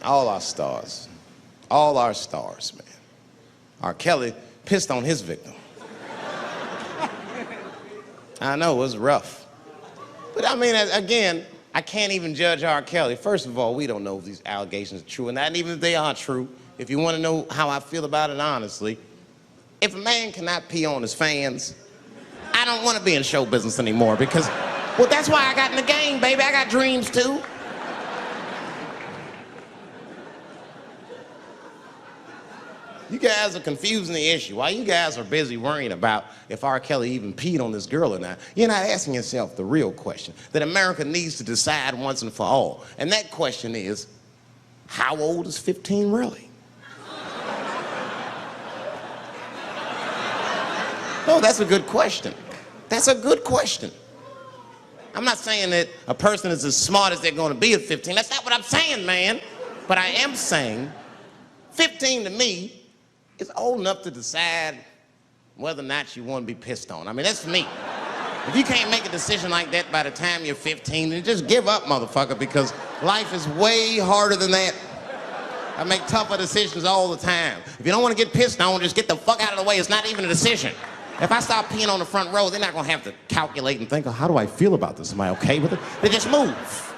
All our stars. All our stars, man. R. Kelly pissed on his victim. I know, it was rough. But I mean, again, I can't even judge R. Kelly. First of all, we don't know if these allegations are true, and not even if they are true. If you want to know how I feel about it honestly, if a man cannot pee on his fans, I don't want to be in show business anymore because, well, that's why I got in the game, baby. I got dreams too. You guys are confusing the issue. While you guys are busy worrying about if R. Kelly even peed on this girl or not, you're not asking yourself the real question that America needs to decide once and for all. And that question is, how old is 15 really? No, that's a good question. That's a good question. I'm not saying that a person is as smart as they're going to be at 15. That's not what I'm saying, man. But I am saying 15 to me is old enough to decide whether or not you want to be pissed on. I mean, that's for me. If you can't make a decision like that by the time you're 15, then just give up, motherfucker, because life is way harder than that. I make tougher decisions all the time. If you don't want to get pissed on, just get the fuck out of the way. It's not even a decision. If I start peeing on the front row, they're not going to have to calculate and think, oh, how do I feel about this? Am I okay with it? They just move.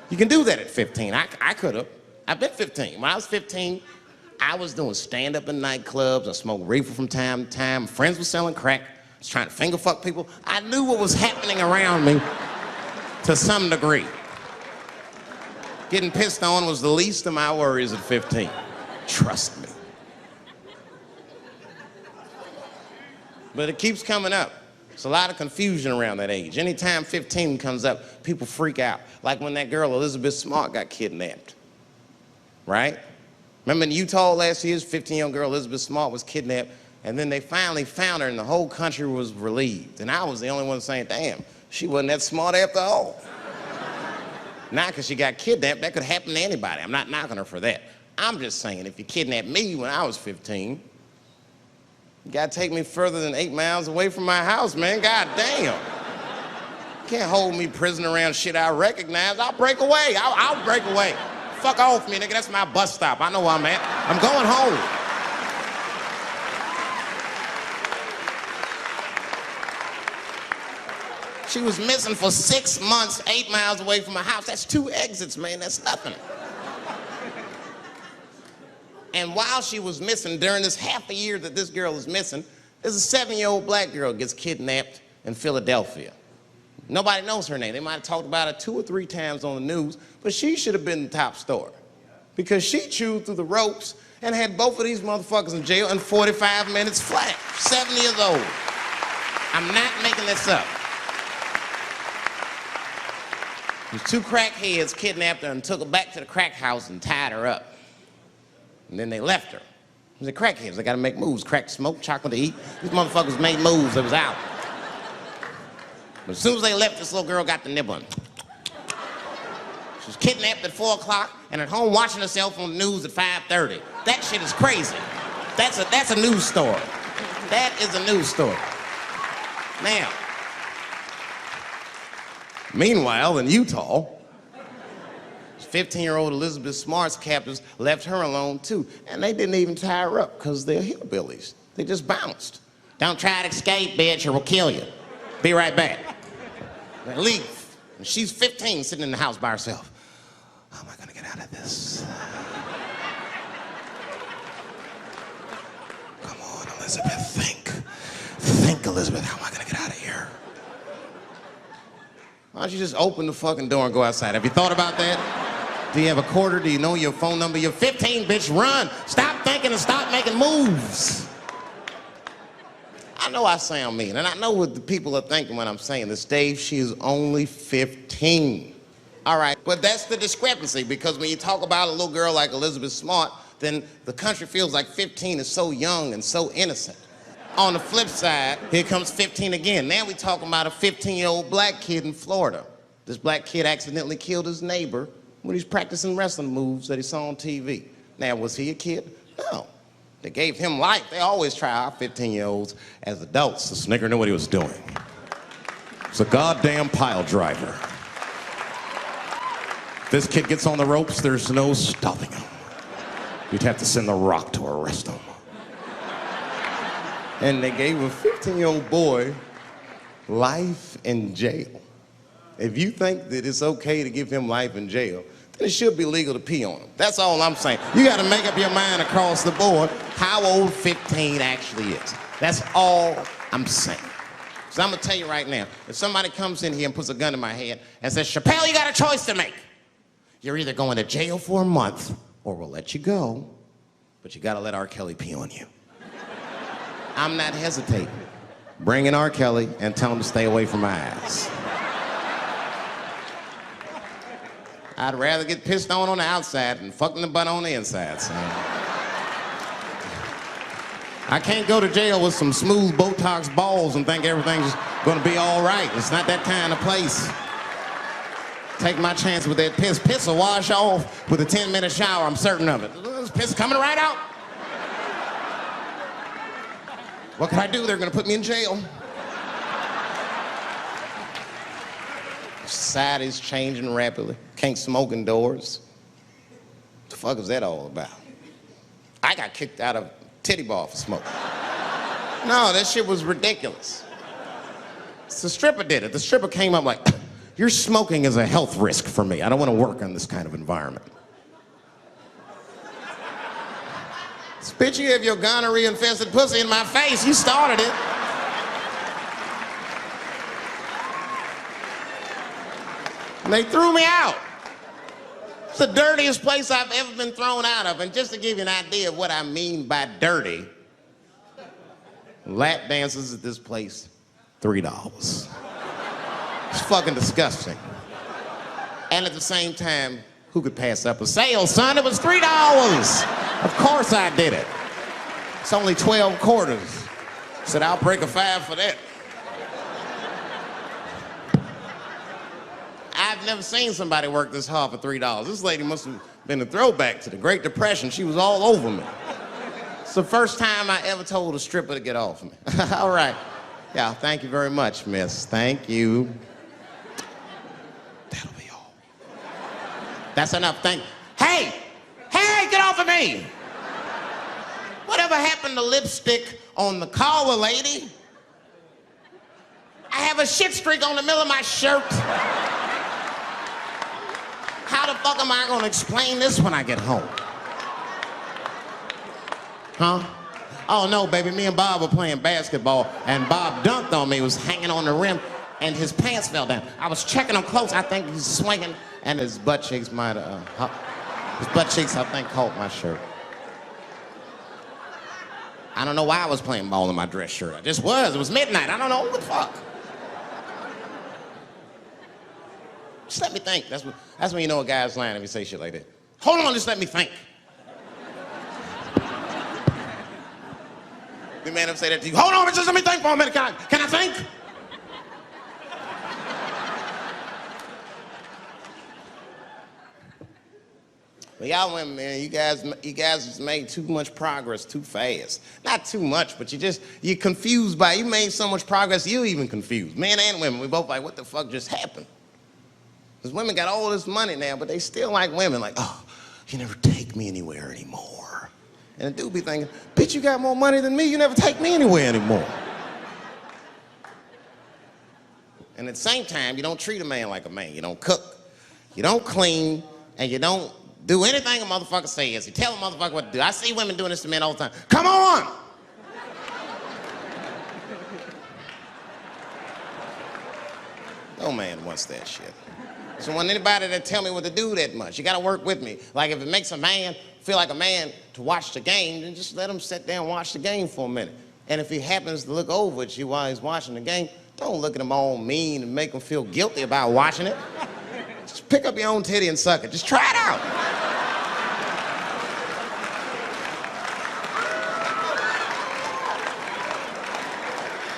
You can do that at 15. I could have. I've been 15. When I was 15, I was doing stand-up in nightclubs. I smoked reefer from time to time. Friends were selling crack. I was trying to finger fuck people. I knew what was happening around me to some degree. Getting pissed on was the least of my worries at 15. Trust me. But it keeps coming up. There's a lot of confusion around that age. Anytime 15 comes up, people freak out. Like when that girl, Elizabeth Smart, got kidnapped. Right? Remember in Utah last year, 15-year-old girl Elizabeth Smart was kidnapped, and then they finally found her and the whole country was relieved. And I was the only one saying, damn, she wasn't that smart after all. Not because she got kidnapped, that could happen to anybody. I'm not knocking her for that. I'm just saying, if you kidnapped me when I was 15, you gotta take me further than 8 miles away from my house, man. God damn. You can't hold me prisoner around shit I recognize. I'll break away. I'll break away. Fuck off me, nigga. That's my bus stop. I know where I'm at. I'm going home. She was missing for 6 months, 8 miles away from my house. That's 2 exits, man. That's nothing. And while she was missing, during this half a year that this girl is missing, there's a 7-year-old black girl gets kidnapped in Philadelphia. Nobody knows her name. They might have talked about her 2 or 3 times on the news, but she should have been the top story because she chewed through the ropes and had both of these motherfuckers in jail in 45 minutes flat. 7 years old. I'm not making this up. These 2 crackheads kidnapped her and took her back to the crack house and tied her up. And then they left her. They're crackheads. They got to make moves. Crack, smoke, chocolate to eat. These motherfuckers made moves. It was out. But as soon as they left, this little girl got the nibbling. She was kidnapped at 4 o'clock and at home watching herself on the news at 5:30. That shit is crazy. That's a news story. That is a news story. Now, meanwhile, in Utah, 15-year-old Elizabeth Smart's captors left her alone too. And they didn't even tie her up because they're hillbillies. They just bounced. Don't try to escape, bitch, or we'll kill you. Be right back. They leave. And she's 15, sitting in the house by herself. How am I gonna get out of this? Come on, Elizabeth, think. Think, Elizabeth, how am I gonna get out of here? Why don't you just open the fucking door and go outside? Have you thought about that? Do you have a quarter? Do you know your phone number? You're 15, bitch, run. Stop thinking and stop making moves. I know I sound mean, and I know what the people are thinking when I'm saying this. Dave, she is only 15. All right, but that's the discrepancy, because when you talk about a little girl like Elizabeth Smart, then the country feels like 15 is so young and so innocent. On the flip side, here comes 15 again. Now we're talking about a 15-year-old black kid in Florida. This black kid accidentally killed his neighbor when he's practicing wrestling moves that he saw on TV. Now, was he a kid? No. They gave him life. They always try our 15-year-olds as adults. This nigger knew what he was doing. It's a goddamn pile driver. This kid gets on the ropes, there's no stopping him. You'd have to send the Rock to arrest him. And they gave a 15-year-old boy life in jail. If you think that it's okay to give him life in jail, then it should be legal to pee on him. That's all I'm saying. You gotta make up your mind across the board how old 15 actually is. That's all I'm saying. So I'm gonna tell you right now, if somebody comes in here and puts a gun in my head and says, Chappelle, you got a choice to make. You're either going to jail for a month or we'll let you go, but you gotta let R. Kelly pee on you. I'm not hesitating. Bring in R. Kelly and tell him to stay away from my ass. I'd rather get pissed on the outside than fucking the butt on the inside, son. I can't go to jail with some smooth Botox balls and think everything's gonna be all right. It's not that kind of place. Take my chance with that piss. Piss will wash off with a 10-minute shower, I'm certain of it. This piss coming right out. What can I do? They're gonna put me in jail. Society's changing rapidly. Can't smoke indoors. What the fuck is that all about? I got kicked out of titty bar for smoking. No, that shit was ridiculous. The stripper did it. The stripper came up like, your smoking is a health risk for me. I don't want to work in this kind of environment. Bitch, you have your gonorrhea-infested pussy in my face. You started it. And they threw me out. It's the dirtiest place I've ever been thrown out of. And just to give you an idea of what I mean by dirty, lap dances at this place, $3. It's fucking disgusting. And at the same time, who could pass up a sale, son? It was $3. Of course I did it. It's only 12 quarters. Said, I'll break a 5 for that. I've never seen somebody work this hard for $3. This lady must have been a throwback to the Great Depression. She was all over me. It's the first time I ever told a stripper to get off me. All right. Yeah, thank you very much, miss. Thank you. That'll be all. That's enough. Thank you. Hey! Hey, get off of me! Whatever happened to lipstick on the collar, lady? I have a shit streak on the middle of my shirt. How the fuck am I gonna explain this when I get home? Huh? Oh no, baby, me and Bob were playing basketball and Bob dunked on me, was hanging on the rim, and his pants fell down. I was checking him close, I think he's swinging, and his butt cheeks might have, his butt cheeks, I think, caught my shirt. I don't know why I was playing ball in my dress shirt. I just was. It was midnight. I don't know what the fuck. Just let me think. That's when you know a guy's lying if you say shit like that. Hold on, just let me think. The man ever say that to you? Hold on, just let me think for a minute. Can I think? Well, y'all women, man, you guys just made too much progress too fast. Not too much, but you're confused by it. You made so much progress, you're even confused. Men and women, we both like, what the fuck just happened? Because women got all this money now, but they still like women, like, oh, you never take me anywhere anymore. And the dude be thinking, bitch, you got more money than me, you never take me anywhere anymore. And at the same time, you don't treat a man like a man. You don't cook, you don't clean, and you don't do anything a motherfucker says. You tell a motherfucker what to do. I see women doing this to men all the time. Come on! No man wants that shit. So want anybody to tell me what to do that much. You gotta work with me. Like if it makes a man feel like a man to watch the game, then just let him sit there and watch the game for a minute. And if he happens to look over at you while he's watching the game, don't look at him all mean and make him feel guilty about watching it. Just pick up your own titty and suck it. Just try it out.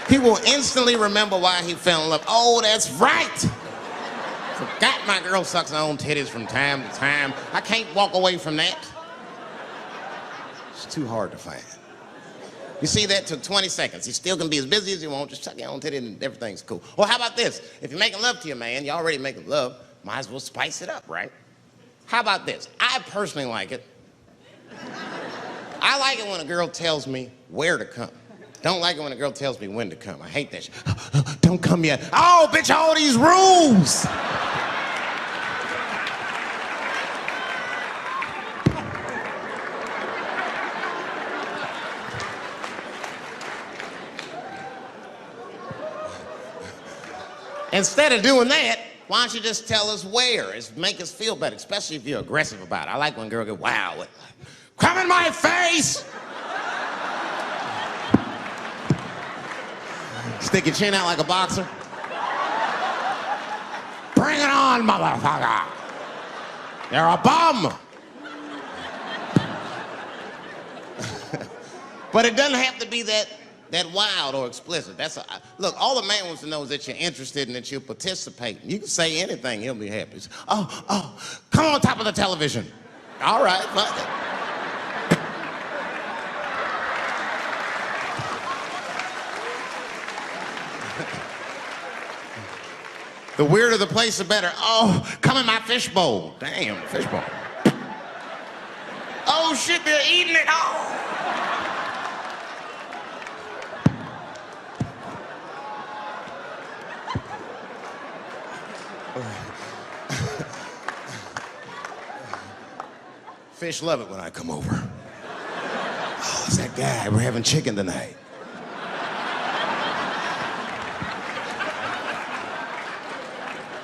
He will instantly remember why he fell in love. Oh, that's right. Forgot my girl sucks her own titties from time to time. I can't walk away from that. It's too hard to find. You see, that took 20 seconds. You still can be as busy as you want. Just suck your own titty and everything's cool. Or how about this? If you're making love to your man, you're already making love, might as well spice it up, right? How about this? I personally like it. I like it when a girl tells me where to come. Don't like it when a girl tells me when to come. I hate that shit. Don't come yet. Oh, bitch, all these rules. Instead of doing that, why don't you just tell us where? It's make us feel better, especially if you're aggressive about it. I like when a girl goes, wow, come in my face! Stick your chin out like a boxer. Bring it on, motherfucker! You're a bum! But it doesn't have to be that wild or explicit. Look, all the man wants to know is that you're interested and that you're participating. You can say anything, he'll be happy. Oh, come on top of the television. All right, fuck it. The weirder the place, the better. Oh, come in my fishbowl. Damn, fishbowl. Oh shit, they're eating it. Oh. Fish love it when I come over. Oh, it's that guy. We're having chicken tonight.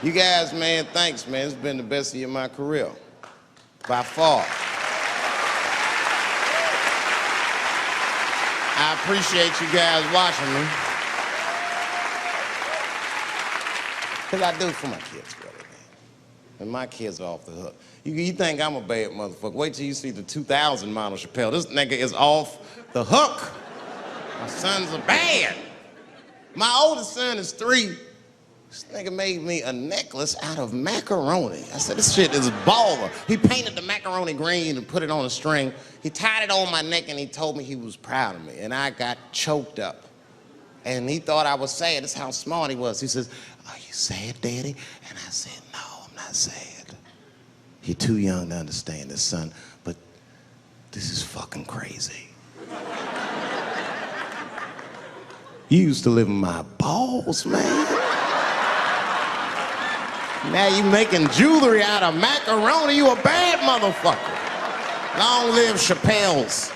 You guys, man, thanks, man. It's been the best year of my career. By far. I appreciate you guys watching me. Because I do it for my kids, brother, man. And my kids are off the hook. You think I'm a bad motherfucker. Wait till you see the 2000 model Chappelle. This nigga is off the hook. My sons are bad. My oldest son is 3. This nigga made me a necklace out of macaroni. I said, this shit is baller. He painted the macaroni green and put it on a string. He tied it on my neck and he told me he was proud of me. And I got choked up. And he thought I was sad. That's how smart he was. He says, are you sad, Daddy? And I said, no, I'm not sad. You're too young to understand this, son, but this is fucking crazy. You used to live in my balls, man. Now you making jewelry out of macaroni. You a bad motherfucker. Long live Chappelle's.